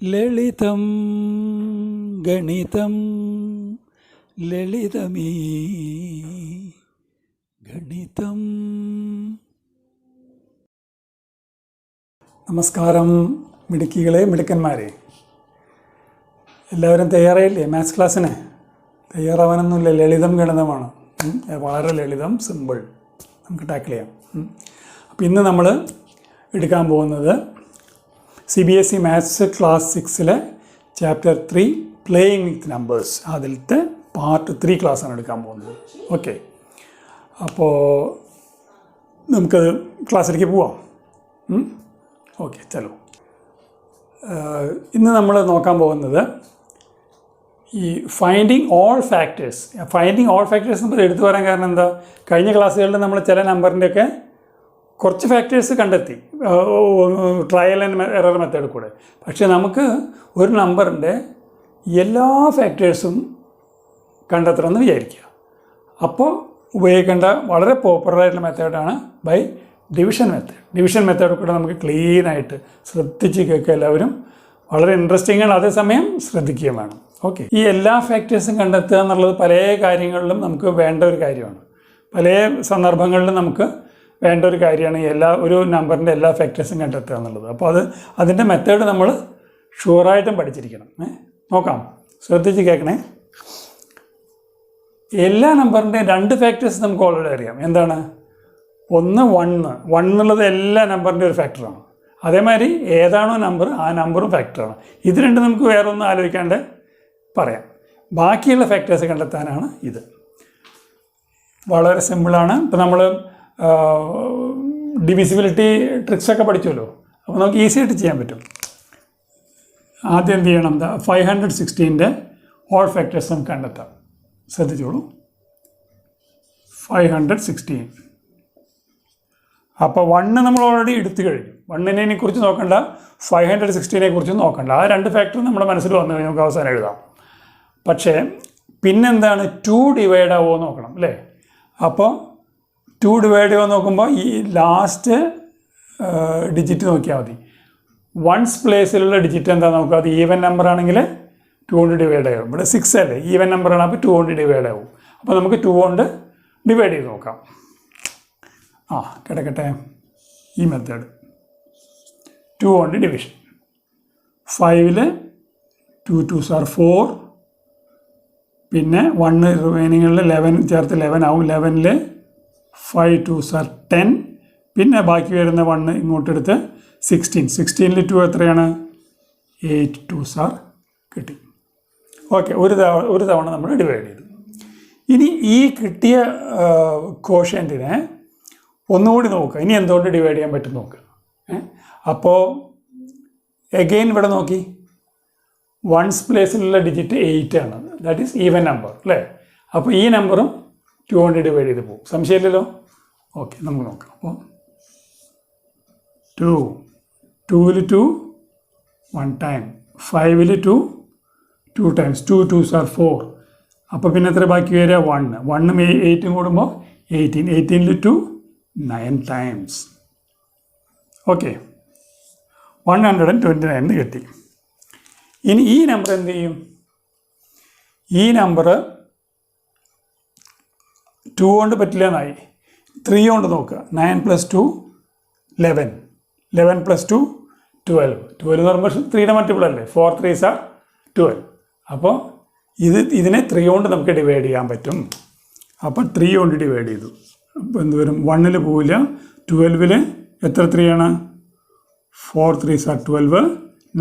ലളിതം ഗണിതം ലളിതമീ ഗണിതം. നമസ്കാരം മിടുക്കികളെ, മിടുക്കന്മാരെ, എല്ലാവരും തയ്യാറായില്ലേ? മാത്സ് ക്ലാസ്സിന് തയ്യാറാവാനൊന്നുമില്ല. ലളിതം ഗണിതമാണ്, വളരെ ലളിതം, സിമ്പിൾ, നമുക്ക് ടാക്കിൾ ചെയ്യാം. അപ്പോൾ ഇന്ന് നമ്മൾ എടുക്കാൻ പോകുന്നത് CBSE maths class 6 chapter 3 playing with numbers, അതിലത്തെ പാർട്ട് 3 ക്ലാസ്സാണ് എടുക്കാൻ പോകുന്നത്. ഓക്കെ, അപ്പോൾ നമുക്കത് ക്ലാസ്സിലേക്ക് പോവാം. ഓക്കെ, ചലോ. ഇന്ന് നമ്മൾ നോക്കാൻ പോകുന്നത് ഈ finding all factors. Finding all factors നമ്മൾ എടുത്തു പറയാൻ കാരണം എന്താ? കഴിഞ്ഞ ക്ലാസ്സുകളിൽ നമ്മൾ ചില നമ്പറിൻ്റെയൊക്കെ കുറച്ച് ഫാക്ടേഴ്സ് കണ്ടെത്തി, ട്രയൽ ആൻഡ് എറർ മെത്തേഡ് കൂടെ. പക്ഷേ നമുക്ക് ഒരു നമ്പറിൻ്റെ എല്ലാ ഫാക്ടേഴ്സും കണ്ടെത്തണമെന്ന് വിചാരിക്കുക. അപ്പോൾ ഉപയോഗിക്കേണ്ട വളരെ പോപ്പുലറായിട്ടുള്ള മെത്തേഡാണ് by division method. Division method കൂടെ നമുക്ക് ക്ലീനായിട്ട് ശ്രദ്ധിച്ച് കേൾക്കുക. എല്ലാവരും വളരെ ഇൻട്രസ്റ്റിംഗ് ആണ്, അതേസമയം ശ്രദ്ധിക്കുകയും വേണം. ഓക്കെ, ഈ എല്ലാ ഫാക്ടേഴ്സും കണ്ടെത്തുക എന്നുള്ളത് പല കാര്യങ്ങളിലും നമുക്ക് വേണ്ട ഒരു കാര്യമാണ്. പല സന്ദർഭങ്ങളിലും നമുക്ക് വേണ്ട ഒരു കാര്യമാണ് ഒരു നമ്പറിൻ്റെ എല്ലാ ഫാക്ടേഴ്സും കണ്ടെത്തുക എന്നുള്ളത്. അപ്പോൾ അതിൻ്റെ മെത്തേഡ് നമ്മൾ ഷുവറായിട്ടും പഠിച്ചിരിക്കണം. നോക്കാം, ശ്രദ്ധിച്ച് കേൾക്കണേ. എല്ലാ നമ്പറിൻ്റെയും 2 ഫാക്ടേഴ്സ് നമുക്ക് ഓൾറെഡി അറിയാം. എന്താണ്? ഒന്ന് 1 എന്നുള്ളത് എല്ലാ നമ്പറിൻ്റെ ഒരു ഫാക്ടറാണ്. അതേമാതിരി ഏതാണോ നമ്പർ, ആ നമ്പറും ഫാക്ടറാണ്. ഇത് രണ്ടും നമുക്ക് വേറെ ഒന്നും ആലോചിക്കാണ്ട് പറയാം. ബാക്കിയുള്ള ഫാക്ടേഴ്സ് കണ്ടെത്താനാണ് ഇത്. വളരെ സിമ്പിളാണ്. ഇപ്പോൾ നമ്മൾ ഡിവിസിബിലിറ്റി ട്രിക്സൊക്കെ പഠിച്ചല്ലോ, അപ്പോൾ നമുക്ക് ഈസി ആയിട്ട് ചെയ്യാൻ പറ്റും. ആദ്യം എന്ത് ചെയ്യണം? 516ൻ്റെ ഓൾ ഫാക്ടേഴ്സ് നമുക്ക് കണ്ടെത്താം. ശ്രദ്ധിച്ചോളൂ, 516. അപ്പോൾ 1 നമ്മൾ ഓൾറെഡി എടുത്തു കഴിഞ്ഞു. 1നെ കുറിച്ച് നോക്കണ്ട, 516നെ കുറിച്ച് നോക്കണ്ട. ആ 2 ഫാക്ടർ നമ്മുടെ മനസ്സിൽ വന്നു കഴിഞ്ഞാൽ നമുക്ക് അവസാനം എഴുതാം. പക്ഷേ പിന്നെന്താണ്? 2 ഡിവൈഡ് ആവുമോ നോക്കണം, അല്ലേ? അപ്പോൾ 2 ഡിവൈഡ് ചെയ്യുക നോക്കുമ്പോൾ ഈ ലാസ്റ്റ് ഡിജിറ്റ് നോക്കിയാൽ മതി. വൺസ് പ്ലേസിലുള്ള ഡിജിറ്റ് എന്താ നോക്കുക? അത് ഈവൻ നമ്പർ ആണെങ്കിൽ 2 കൊണ്ട് ഡിവൈഡ് ആകും. ഇവിടെ 6 അല്ലേ, ഈവൻ നമ്പറാണ്, അപ്പോൾ 2 കൊണ്ട് ഡിവൈഡ് ആകും. അപ്പോൾ നമുക്ക് 2 കൊണ്ട് ഡിവൈഡ് ചെയ്ത് നോക്കാം. കിടക്കട്ടെ, ഈ മെത്തേഡ് 2 കൊണ്ട് ഡിവിഷൻ. 5ൽ 2 2s are 4, പിന്നെ 1 റിമൈനിങ്ങളിൽ 11 ചേർത്ത് 11 ആവും. 11ൽ 5 2s are 10, പിന്നെ ബാക്കി വരുന്ന 1 ഇങ്ങോട്ടെടുത്ത് 16. 16ൽ 2 എത്രയാണ്? 8 2s are കിട്ടി. ഓക്കെ, ഒരു തവണ നമ്മൾ ഡിവൈഡ് ചെയ്തു. ഇനി ഈ കിട്ടിയ കോഷ്യൻറ്റിനെ ഒന്നുകൂടി നോക്കുക. ഇനി എന്തുകൊണ്ട് ഡിവൈഡ് ചെയ്യാൻ പറ്റും നോക്കുക. അപ്പോൾ എഗെയിൻ ഇവിടെ നോക്കി, വൺസ് പ്ലേസിലുള്ള ഡിജിറ്റ് 8 ആണ്. ദാറ്റ് ഈസ് ഈവൻ നമ്പർ, അല്ലേ? അപ്പോൾ ഈ നമ്പറും 2 കൊണ്ട് ഡിവൈഡ് ചെയ്ത് പോകും. സംശയമില്ലല്ലോ? ഓക്കെ, നമുക്ക് നോക്കാം. അപ്പോൾ 2ൽ 2 1 ടൈം, 5ൽ 2 ടൈംസ്, 2 2s are 4. അപ്പോൾ പിന്നെ എത്ര ബാക്കി വരിക? 1. 1ഉം 8ഉം കൂടുമ്പോൾ 18. 18ൽ 2 9 ടൈംസ്. ഓക്കെ, 129 കിട്ടി. ഇനി ഈ നമ്പർ എന്ത് ചെയ്യും? ഈ നമ്പർ 2 കൊണ്ട് പറ്റില്ല എന്നായി. 3 കൊണ്ട് നോക്കുക. 9 + 2 11. 11 + 2 12. 12 എന്ന് പറയുമ്പോൾ 3യുടെ മൾട്ടിപ്പിൾ അല്ലേ? 4 3s are 12. അപ്പോൾ ഇതിനെ 3 കൊണ്ട് നമുക്ക് ഡിവൈഡ് ചെയ്യാൻ പറ്റും. അപ്പോൾ 3 കൊണ്ട് ഡിവൈഡ് ചെയ്തു. അപ്പോൾ എന്ത് വരും? 1ൽ പോവില്ല. 12ൽ എത്ര 3 ആണ്? 4 3s are 12.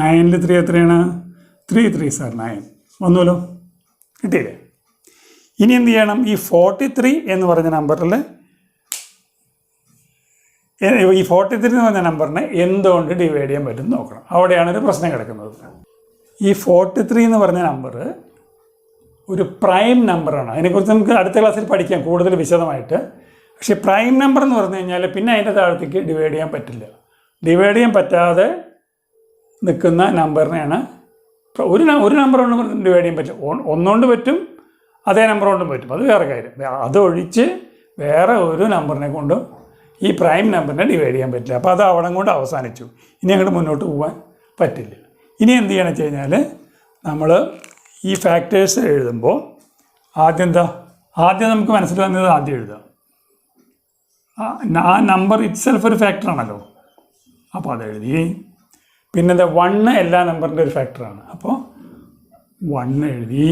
9ൽ 3 എത്രയാണ്? 3 3s are 9. വന്നുവല്ലോ, കിട്ടിയില്ലേ? ഇനി എന്ത് ചെയ്യണം? ഈ 43 എന്ന് പറഞ്ഞ നമ്പറിൽ, ഈ 43 എന്ന് പറഞ്ഞ നമ്പറിനെ എന്തുകൊണ്ട് ഡിവൈഡ് ചെയ്യാൻ പറ്റും നോക്കണം. അവിടെയാണ് ഒരു പ്രശ്നം കിടക്കുന്നത്. ഈ 43 എന്ന് പറഞ്ഞ നമ്പർ ഒരു പ്രൈം നമ്പറാണ്. അതിനെക്കുറിച്ച് നമുക്ക് അടുത്ത ക്ലാസ്സിൽ പഠിക്കാം കൂടുതൽ വിശദമായിട്ട്. പക്ഷേ പ്രൈം നമ്പർ എന്ന് പറഞ്ഞു കഴിഞ്ഞാൽ പിന്നെ അതിൻ്റെ താഴത്തേക്ക് ഡിവൈഡ് ചെയ്യാൻ പറ്റില്ല. ഡിവൈഡ് ചെയ്യാൻ പറ്റാതെ നിൽക്കുന്ന നമ്പറിനെയാണ് ഒരു നമ്പർ കൊണ്ട് ഡിവൈഡ് ചെയ്യാൻ പറ്റും. ഒന്നുകൊണ്ട് പറ്റും, അതേ നമ്പർ കൊണ്ടും പറ്റും, അത് വേറെ കാര്യം. അതൊഴിച്ച് വേറെ ഒരു നമ്പറിനെ കൊണ്ടും ഈ പ്രൈം നമ്പറിനെ ഡിവൈഡ് ചെയ്യാൻ പറ്റില്ല. അപ്പോൾ അത് അവിടെ കൊണ്ട് അവസാനിച്ചു. ഇനി അങ്ങോട്ട് മുന്നോട്ട് പോകാൻ പറ്റില്ല. ഇനി എന്ത് ചെയ്യണം വെച്ച് കഴിഞ്ഞാൽ നമ്മൾ ഈ ഫാക്ടേഴ്സ് എഴുതുമ്പോൾ ആദ്യം നമുക്ക് മനസ്സിൽ വന്നത് ആദ്യം എഴുതുക. ആ നമ്പർ ഇറ്റ് സെൽഫ് ഒരു ഫാക്ടറാണല്ലോ, അപ്പോൾ അത് എഴുതി. പിന്നെന്താ 1 എല്ലാ നമ്പറിൻ്റെ ഒരു ഫാക്ടറാണ്, അപ്പോൾ 1 എഴുതി.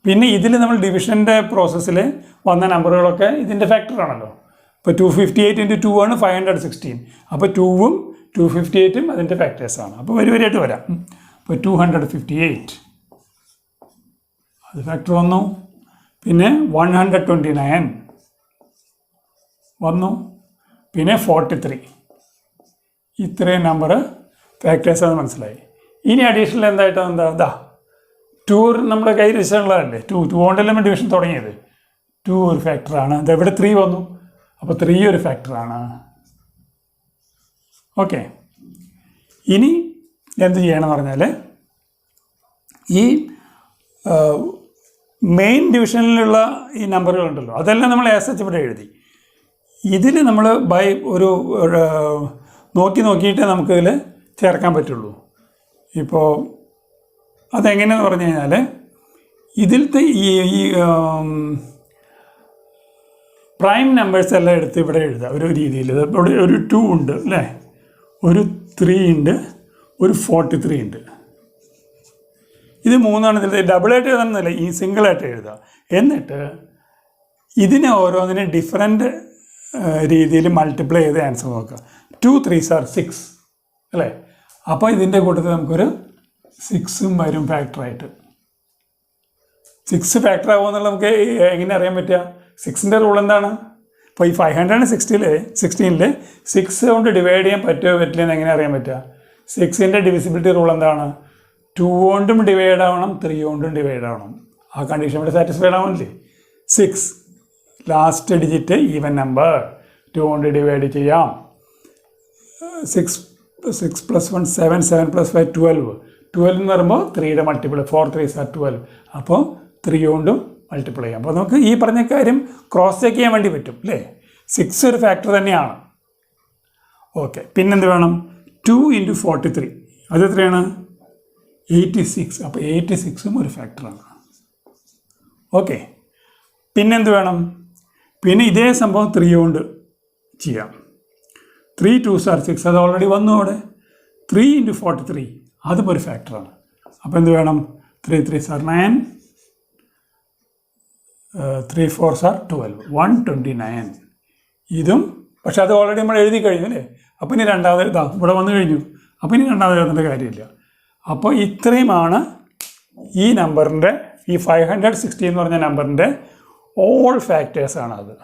പിന്നെ ഇതിൽ നമ്മൾ ഡിവിഷൻ്റെ പ്രോസസ്സിൽ വന്ന നമ്പറുകളൊക്കെ ഇതിൻ്റെ ഫാക്ടറാണല്ലോ. ഇപ്പോൾ 258 × 2 ആണ് 516. അപ്പോൾ 2ഉം 258ഉം അതിൻ്റെ ഫാക്ടേഴ്സാണ്. അപ്പോൾ വരിയായിട്ട് വരാം. അപ്പോൾ 258 അത് ഫാക്ടർ വന്നു. പിന്നെ 129 വന്നു. പിന്നെ 43 ഇത്രയും നമ്പർ ഫാക്ടേഴ്സാണെന്ന് മനസ്സിലായി. ഇനി അഡീഷണൽ എന്തായിട്ടാണ് എന്താ 2 നമ്മുടെ കയ്യിൽ വിഷയമുള്ളതല്ലേ. 2 കൊണ്ടല്ലേ നമ്മൾ ഡിവിഷൻ തുടങ്ങിയത്. 2 ഒരു ഫാക്ടറാണ്. ഇതെവിടെ 3 വന്നു, അപ്പോൾ 3 ഒരു ഫാക്ടറാണ്. ഓക്കെ, ഇനി എന്ത് ചെയ്യണമെന്ന് പറഞ്ഞാൽ ഈ മെയിൻ ഡിവിഷനിലുള്ള ഈ നമ്പറുകളുണ്ടല്ലോ അതെല്ലാം നമ്മൾ ആസ് സച്ച് ഇവിടെ എഴുതി. ഇതിൽ നമ്മൾ ബൈ ഒരു നോക്കിയിട്ട് നമുക്കിതിൽ ചേർക്കാൻ പറ്റുള്ളൂ. ഇപ്പോൾ അതെങ്ങനെയെന്ന് പറഞ്ഞു കഴിഞ്ഞാൽ ഇതിലത്തെ ഈ പ്രൈം നമ്പേഴ്സ് എല്ലാം എടുത്ത് ഇവിടെ എഴുതുക ഒരു രീതിയിൽ. ഇവിടെ ഒരു 2 ഉണ്ട് അല്ലേ, ഒരു 3 ഉണ്ട്, ഒരു 43 ഉണ്ട്. ഇത് 3 ഇതിൽ ഡബിളായിട്ട് എഴുതണമെന്നില്ല, ഈ സിംഗിളായിട്ട് എഴുതുക. എന്നിട്ട് ഇതിനെ ഓരോന്നിനും ഡിഫറെൻറ്റ് രീതിയിൽ മൾട്ടിപ്ലൈ ചെയ്ത് ആൻസർ നോക്കുക. 2 3s are 6 അല്ലേ. അപ്പോൾ ഇതിൻ്റെ കൂട്ടത്തിൽ നമുക്കൊരു 6ഉം വരും ഫാക്ടറായിട്ട്. 6 ഫാക്ടർ ആകുമെന്നുള്ള നമുക്ക് എങ്ങനെ അറിയാൻ പറ്റുക? 6ൻ്റെ റൂൾ എന്താണ്? ഇപ്പോൾ ഈ 516 6 കൊണ്ട് ഡിവൈഡ് ചെയ്യാൻ പറ്റുമോ പറ്റില്ല എന്ന് എങ്ങനെ അറിയാൻ പറ്റുക? 6ൻ്റെ ഡിവിസിബിലിറ്റി റൂൾ എന്താണ്? 2 കൊണ്ടും ഡിവൈഡ് ആവണം, 3 കൊണ്ടും ഡിവൈഡ് ആവണം. ആ കണ്ടീഷൻ ഇവിടെ സാറ്റിസ്ഫൈഡ് ആവണില്ലേ? 6 ലാസ്റ്റ് ഡിജിറ്റ് ഈവൻ നമ്പർ, 2 കൊണ്ട് ഡിവൈഡ് ചെയ്യാം. 6 + 1 7, 7 + 5 12. 12 എന്ന് പറയുമ്പോൾ 3യുടെ മൾട്ടിപ്പിൾ 4 3s are 12. അപ്പോൾ 3 കൊണ്ടും മൾട്ടിപ്പിൾ ചെയ്യാം. അപ്പോൾ നമുക്ക് ഈ പറഞ്ഞ കാര്യം ക്രോസ് ചെക്ക് ചെയ്യാൻ വേണ്ടി പറ്റും അല്ലേ. 6 ഒരു ഫാക്ടർ തന്നെയാണ്. ഓക്കെ, പിന്നെന്ത് വേണം? 2 × 43 അത് എത്രയാണ്? 86. അപ്പോൾ 86ഉം ഒരു ഫാക്ടറാണ്. ഓക്കെ, പിന്നെന്ത് വേണം? പിന്നെ ഇതേ സംഭവം 3 കൊണ്ട് ചെയ്യാം. 3 2s are 6 അത് ഓൾറെഡി വന്നു അവിടെ. 3 × 43 അതും ഒരു ഫാക്ടറാണ്. അപ്പോൾ എന്ത് വേണം? 3 3s are 9, 3 4s are 12, 129. ഇതും പക്ഷെ അത് ഓൾറെഡി നമ്മൾ എഴുതി കഴിഞ്ഞു അല്ലേ. അപ്പോൾ ഇനി രണ്ടാമത് ഇവിടെ വന്നു കഴിഞ്ഞു. അപ്പോൾ ഇനി രണ്ടാമത് എഴുതേണ്ട കാര്യമില്ല. അപ്പോൾ ഇത്രയുമാണ് ഈ നമ്പറിൻ്റെ, ഈ 560 എന്ന് പറഞ്ഞ നമ്പറിൻ്റെ ഓൾ ഫാക്ടേഴ്സാണ്. അത്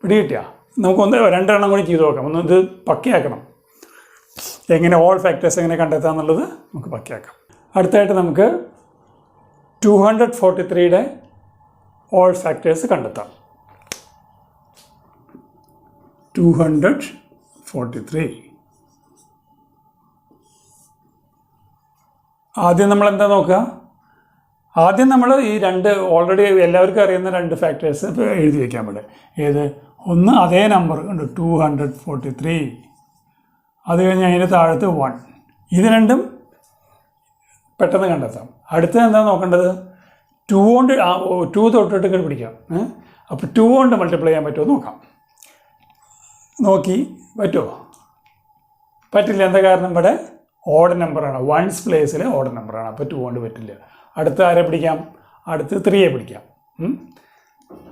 പിടികിട്ടിയ നമുക്കൊന്ന് 2 എണ്ണം കൂടി ചെയ്ത് നോക്കാം. ഒന്ന് ഇത് പക്കയാക്കണം. എങ്ങനെ ഓൾ ഫാക്ടേഴ്സ് എങ്ങനെ കണ്ടെത്താം എന്നുള്ളത് നമുക്ക് പക്കയാക്കാം. അടുത്തായിട്ട് നമുക്ക് 243യുടെ ഓൾ ഫാക്ടേഴ്സ് കണ്ടെത്താം. 243 ആദ്യം നമ്മൾ എന്താ നോക്കുക? ആദ്യം നമ്മൾ ഈ 2 ഓൾറെഡി എല്ലാവർക്കും അറിയുന്ന 2 ഫാക്ടേഴ്സ് എഴുതി വയ്ക്കാൻ ഇവിടെ. ഏത്? ഒന്ന് അതേ നമ്പർ ഉണ്ട് 243, അത് കഴിഞ്ഞ് അതിൻ്റെ താഴത്ത് 1. ഇത് രണ്ടും പെട്ടെന്ന് കണ്ടെത്താം. അടുത്തത് എന്താ നോക്കേണ്ടത്? 2 കൊണ്ട് 2 തൊട്ടിട്ട് പിടിക്കാം. അപ്പോൾ 2 കൊണ്ട് മൾട്ടിപ്ലൈ ചെയ്യാൻ പറ്റുമോ നോക്കാം. നോക്കി പറ്റുമോ? പറ്റില്ല. എന്താ കാരണം? ഇവിടെ ഓഡ് നമ്പറാണ്, 1's പ്ലേസിൽ ഓഡ് നമ്പറാണ്. അപ്പോൾ 2 കൊണ്ട് പറ്റില്ല. അടുത്ത് ആരെ പിടിക്കാം? അടുത്ത് 3യെ പിടിക്കാം.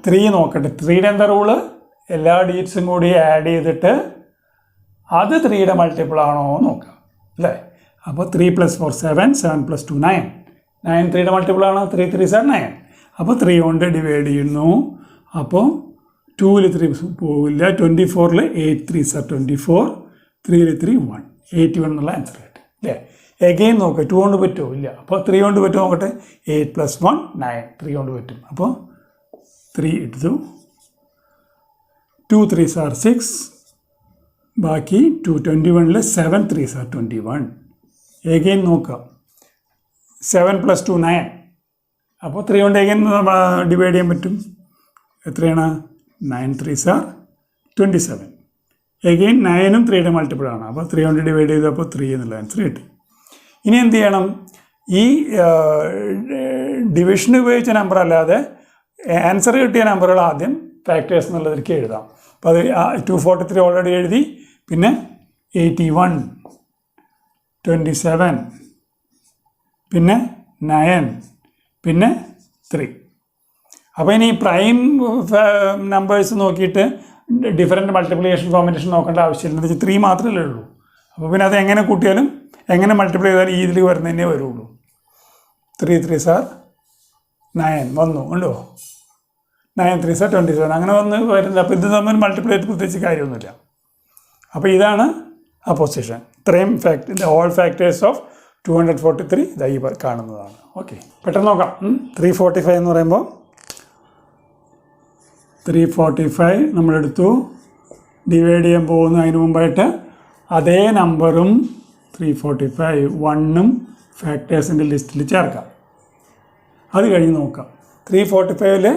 3 നോക്കട്ടെ. 3യുടെ എന്താ റൂള്? എല്ലാ ഡിജിറ്റ്സും കൂടി ആഡ് ചെയ്തിട്ട് അത് 3യുടെ മൾട്ടിപ്പിൾ ആണോ നോക്കാം അല്ലേ. അപ്പോൾ 3 + 4 7, 7 + 2 9. 9 3യുടെ മൾട്ടിപ്പിൾ ആണോ? 3 3s are 9. അപ്പോൾ 3 കൊണ്ട് ഡിവൈഡ് ചെയ്യുന്നു. അപ്പോൾ 2ൽ 3 പോവില്ല. 24ൽ 8 3s are 24, 3ൽ 3 1, 81 എന്നുള്ള ആൻസർ കിട്ടും അല്ലേ. എഗെയിൻ നോക്കുക. 2 കൊണ്ട് പറ്റുമോ? ഇല്ല. അപ്പോൾ 3 കൊണ്ട് പറ്റുമോ നോക്കട്ടെ. 8 + 1 9, 3 കൊണ്ട് പറ്റും. അപ്പോൾ 3 എടുത്തു. 2 3s are 6. ബാക്കി 221ൽ 7 3s are 21. എഗെയിൻ നോക്കുക. 7 + 2 9. അപ്പോൾ 3 കൊണ്ട് എഗെയിൻ ഡിവൈഡ് ചെയ്യാൻ പറ്റും. എത്രയാണ്? 9 3s are 27. എഗെയിൻ 9ഉം 3യുടെ മൾട്ടിപ്പിൾ ആണ്. അപ്പോൾ 3 കൊണ്ട് ഡിവൈഡ് ചെയ്തപ്പോൾ 3 എന്നുള്ള ആൻസർ കിട്ടി. ഇനി എന്ത് ചെയ്യണം? ഈ ഡിവിഷൻ ഉപയോഗിച്ച നമ്പർ അല്ലാതെ ആൻസർ കിട്ടിയ നമ്പറുകൾ ആദ്യം ഫാക്ടേഴ്സ് എന്നുള്ളതിലേക്ക് എഴുതാം. അപ്പോൾ അത് 243 ഓൾറെഡി എഴുതി, പിന്നെ 81, 27, പിന്നെ 9, പിന്നെ 3. അപ്പോൾ ഇനി പ്രൈം നമ്പേഴ്സ് നോക്കിയിട്ട് ഡിഫറെൻറ്റ് മൾട്ടിപ്ലിക്കേഷൻ കോമ്പിനേഷൻ നോക്കേണ്ട ആവശ്യമില്ല. എന്ന് വെച്ചാൽ 3 മാത്രമല്ലേ ഉള്ളൂ. അപ്പോൾ പിന്നെ അത് എങ്ങനെ കൂട്ടിയാലും എങ്ങനെ മൾട്ടിപ്ലൈ ചെയ്താലും ഈ ഇതിൽ വരുന്നതന്നെ വരുള്ളൂ. 3 3s are 9 വന്നു ഉണ്ടോ? 9 3s are 27 അങ്ങനെ വന്ന് വരുന്നത്. അപ്പോൾ ഇത് തമ്മിൽ മൾട്ടിപ്ലൈ ചെയ്ത് പ്രത്യേകിച്ച് കാര്യമൊന്നുമില്ല. അപ്പോൾ ഇതാണ് ആ പൊസിഷൻ. ഇത്രയും ഓൾ ഫാക്ടേഴ്സ് ഓഫ് 243 ഇതായി കാണുന്നതാണ്. ഓക്കെ, പെട്ടെന്ന് നോക്കാം. 345 എന്ന് പറയുമ്പോൾ 345 നമ്മളെടുത്തു, ഡിവൈഡ് ചെയ്യാൻ പോകുന്നു. അതിന് മുമ്പായിട്ട് അതേ നമ്പറും 345 1ഉം ഫാക്ടേഴ്സിൻ്റെ ലിസ്റ്റിൽ ചേർക്കാം. അത് കഴിഞ്ഞ് നോക്കാം. 345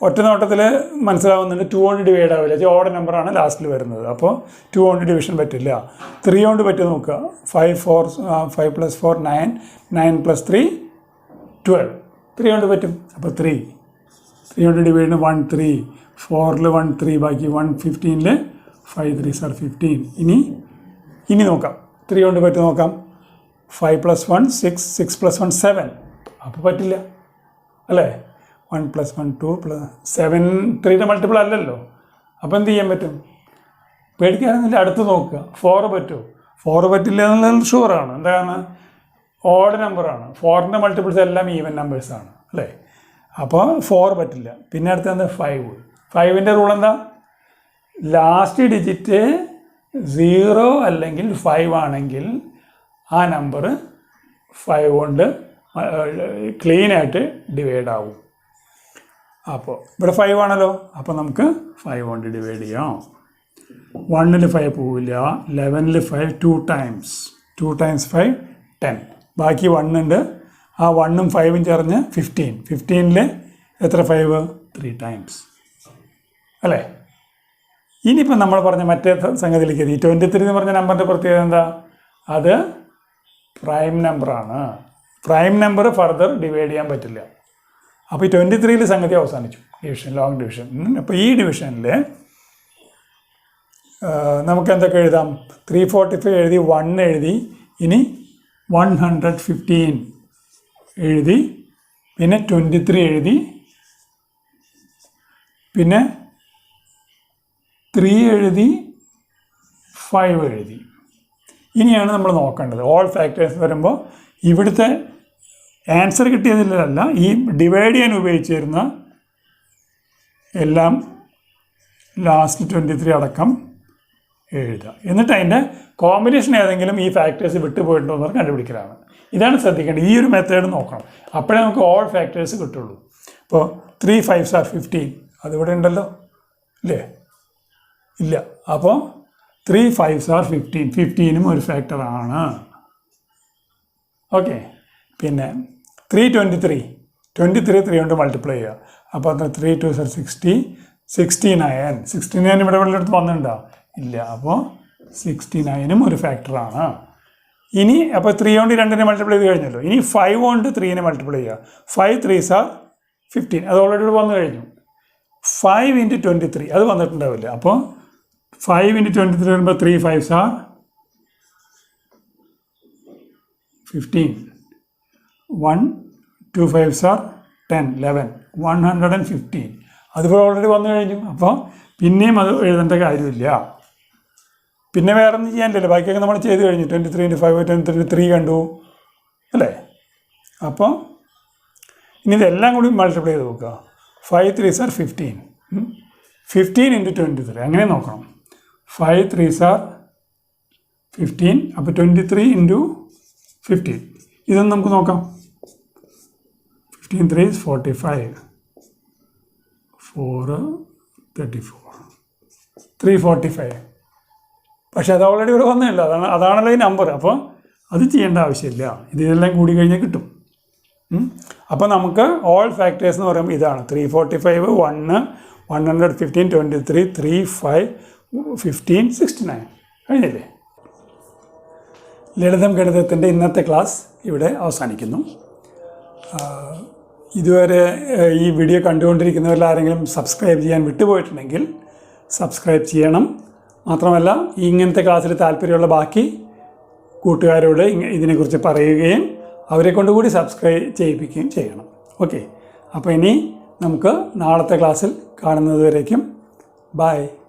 ഒറ്റ നോട്ടത്തിൽ മനസ്സിലാവുന്നുണ്ട് 2 കൊണ്ട് ഡിവൈഡ് ആവില്ല. ഓഡ് നമ്പറാണ് ലാസ്റ്റിൽ വരുന്നത്. അപ്പോൾ 2 കൊണ്ട് ഡിവിഷൻ പറ്റില്ല. 3 കൊണ്ട് പറ്റും നോക്കുക. 5 + 4 9, 9 + 3 12. 3 കൊണ്ട് പറ്റും. അപ്പോൾ 3 കൊണ്ട് ഡിവൈഡ് 1 3, 4ൽ 1 3, ബാക്കി 1 15ൽ 5 3s are 15. ഇനി നോക്കാം. 3 കൊണ്ട് പറ്റും നോക്കാം. 5 + 1 6, 6 + 1 7. അപ്പോൾ പറ്റില്ല അല്ലേ? 1 + 1 2 + 7 3യുടെ മൾട്ടിപ്പിൾ അല്ലല്ലോ. അപ്പോൾ എന്ത് ചെയ്യാൻ പറ്റും? പേടിക്കാനൊന്നുമില്ല, അടുത്ത് നോക്കുക. 4 പറ്റുമോ? 4 പറ്റില്ല എന്നുള്ളത് ഷുവറാണ്. എന്താണ്? ഓഡ് നമ്പറാണ്. 4ൻ്റെ മൾട്ടിപ്പിൾസ് എല്ലാം ഈവൻ നമ്പേഴ്സാണ് അല്ലേ? അപ്പോൾ 4 പറ്റില്ല. പിന്നെ അടുത്ത് എന്താ? 5. 5ൻ്റെ റൂൾ എന്താ? ലാസ്റ്റ് ഡിജിറ്റ് 0 അല്ലെങ്കിൽ 5 ആണെങ്കിൽ ആ നമ്പർ 5 കൊണ്ട് ക്ലീനായിട്ട് ഡിവൈഡ് ആവും. അപ്പോൾ ഇവിടെ 5 ആണല്ലോ. അപ്പോൾ നമുക്ക് 5 കൊണ്ട് ഡിവൈഡ് ചെയ്യാം. 1ൽ 5 പോവില്ല. 11ൽ 5 2 times. 2 times 5 10. ബാക്കി 1 ഉണ്ട്. ആ 1ഉം 5ഉം ചേർന്ന് 15. 15ൽ എത്ര 5? 3 times അല്ലേ? ഇനിയിപ്പോൾ നമ്മൾ പറഞ്ഞ മറ്റേ സംഗതിയിലേക്ക് എത്തി. 23 എന്ന് പറഞ്ഞ നമ്പറിൻ്റെ പ്രത്യേകത എന്താ? അത് പ്രൈം നമ്പറാണ്. പ്രൈം നമ്പർ ഫർദർ ഡിവൈഡ് ചെയ്യാൻ പറ്റില്ല. അപ്പോൾ ഈ 23ൽ സംഗതി അവസാനിച്ചു, ഡിവിഷൻ, ലോങ് ഡിവിഷൻ. അപ്പോൾ ഈ ഡിവിഷനിൽ നമുക്ക് എന്തൊക്കെ എഴുതാം? 345 എഴുതി, 1 എഴുതി, ഇനി 115 എഴുതി, പിന്നെ 23 എഴുതി, പിന്നെ 3 എഴുതി, 5 എഴുതി. ഇനിയാണ് നമ്മൾ നോക്കേണ്ടത്. ഓൾ ഫാക്ടേഴ്സ് വരുമ്പോൾ ഇവിടുത്തെ ആൻസർ കിട്ടിയതിലല്ല, ഈ ഡിവൈഡ് ചെയ്യാൻ ഉപയോഗിച്ചിരുന്ന എല്ലാം ലാസ്റ്റ് 23 അടക്കം എഴുതുക. എന്നിട്ട് അതിൻ്റെ കോമ്പിനേഷൻ ഏതെങ്കിലും ഈ ഫാക്ടേഴ്സ് വിട്ടുപോയിട്ടുണ്ടോ എന്ന് കണ്ടുപിടിക്കലാണ്. ഇതാണ് ശ്രദ്ധിക്കേണ്ടത്. ഈ ഒരു മെത്തേഡ് നോക്കണം. അപ്പോഴേ നമുക്ക് ഓൾ ഫാക്ടേഴ്സ് കിട്ടുള്ളൂ. ഇപ്പോൾ 3 5s are 15 അതിവിടെ ഉണ്ടല്ലോ ഇല്ലേ? ഇല്ല. അപ്പോൾ 3 5s are 15. 15ഉം ഒരു ഫാക്ടറാണ്. ഓക്കെ. പിന്നെ 323 3 കൊണ്ട് മൾട്ടിപ്ലൈ ചെയ്യുക. അപ്പോൾ 3 2s are 60, 69. 69 ഇവിടെ അടുത്ത് വന്നിട്ടുണ്ടോ? ഇല്ല. അപ്പോൾ 69ഉം ഒരു ഫാക്ടറാണ്. ഇനി അപ്പോൾ 3 കൊണ്ട് 2നെ മൾട്ടിപ്ലൈ ചെയ്ത് കഴിഞ്ഞല്ലോ. ഇനി 5 കൊണ്ട് 3നെ മൾട്ടിപ്ലൈ ചെയ്യുക. 5 3s are 15 അത് ഓൾറെഡി ഇവിടെ വന്നു കഴിഞ്ഞു. 5 × 23 അത് വന്നിട്ടുണ്ടാവില്ല. അപ്പോൾ 5 × 23 വരുമ്പോൾ 3 5s are 15. 1 2 5s are 10 11 115 അതിപ്പോൾ ഓൾറെഡി വന്നു കഴിഞ്ഞു. അപ്പോൾ പിന്നെയും അത് എഴുതേണ്ട കാര്യമില്ല. പിന്നെ വേറെ ഒന്നും ചെയ്യാനില്ലല്ലോ, ബാക്കിയൊക്കെ നമ്മൾ ചെയ്ത് കഴിഞ്ഞു. 23 × 5 23 കണ്ടു അല്ലേ? അപ്പോൾ ഇനി ഇതെല്ലാം കൂടി മൾട്ടിപ്ലൈ ചെയ്ത് നോക്കുക. 5 3s are 15. 15 × 23 അങ്ങനെ നോക്കണം. 5 3s are 15. അപ്പോൾ 23 × 15 ഇതൊന്നും നമുക്ക് നോക്കാം. 15 3s 45, 4 34, 345. പക്ഷെ അത് ഓൾറെഡി ഇവിടെ വന്നില്ല. അതാണല്ലോ ഈ നമ്പർ. അപ്പോൾ അത് ചെയ്യേണ്ട ആവശ്യമില്ല. ഇതെല്ലാം കൂടി കഴിഞ്ഞാൽ കിട്ടും. അപ്പോൾ നമുക്ക് ഓൾ ഫാക്ടേഴ്സ് എന്ന് പറയുമ്പോൾ ഇതാണ് 345 1 115 23 3 5 15 69 കഴിഞ്ഞില്ലേ? ലളിതം ഗണിതത്തിൻ്റെ ഇന്നത്തെ ക്ലാസ് ഇവിടെ അവസാനിക്കുന്നു. ഇതുവരെ ഈ വീഡിയോ കണ്ടുകൊണ്ടിരിക്കുന്നവരിൽ ആരെങ്കിലും സബ്സ്ക്രൈബ് ചെയ്യാൻ വിട്ടുപോയിട്ടുണ്ടെങ്കിൽ സബ്സ്ക്രൈബ് ചെയ്യണം. മാത്രമല്ല ഇങ്ങനത്തെ ക്ലാസ്സിൽ താല്പര്യമുള്ള ബാക്കി കൂട്ടുകാരോട് ഇതിനെക്കുറിച്ച് പറയുകയും അവരെ കൊണ്ടുകൂടി സബ്സ്ക്രൈബ് ചെയ്യിപ്പിക്കുകയും ചെയ്യണം. ഓക്കെ, അപ്പോൾ ഇനി നമുക്ക് നാളത്തെ ക്ലാസ്സിൽ കാണുന്നത് വരേക്കും ബൈ.